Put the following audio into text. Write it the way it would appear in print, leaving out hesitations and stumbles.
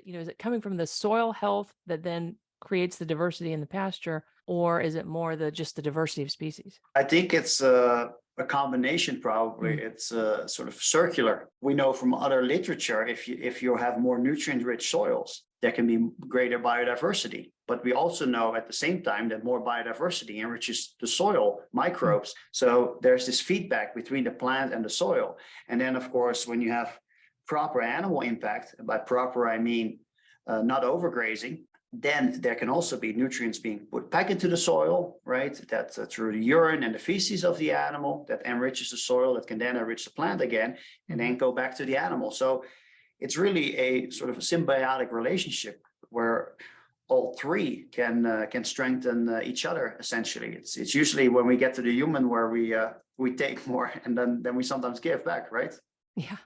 Is it coming from the soil health that then creates the diversity in the pasture, or is it more just the diversity of species? I think it's a combination, probably. It's sort of circular. We know from other literature, if you have more nutrient-rich soils, there can be greater biodiversity. But we also know at the same time that more biodiversity enriches the soil microbes. So there's this feedback between the plant and the soil. And then, of course, when you have proper animal impact, by proper I mean not overgrazing, then there can also be nutrients being put back into the soil, right? That's through the urine and the feces of the animal that enriches the soil, that can then enrich the plant again, and then go back to the animal. So it's really a sort of a symbiotic relationship where all three can strengthen each other. Essentially, it's usually when we get to the human where we take more, and then we sometimes give back, right? Yeah,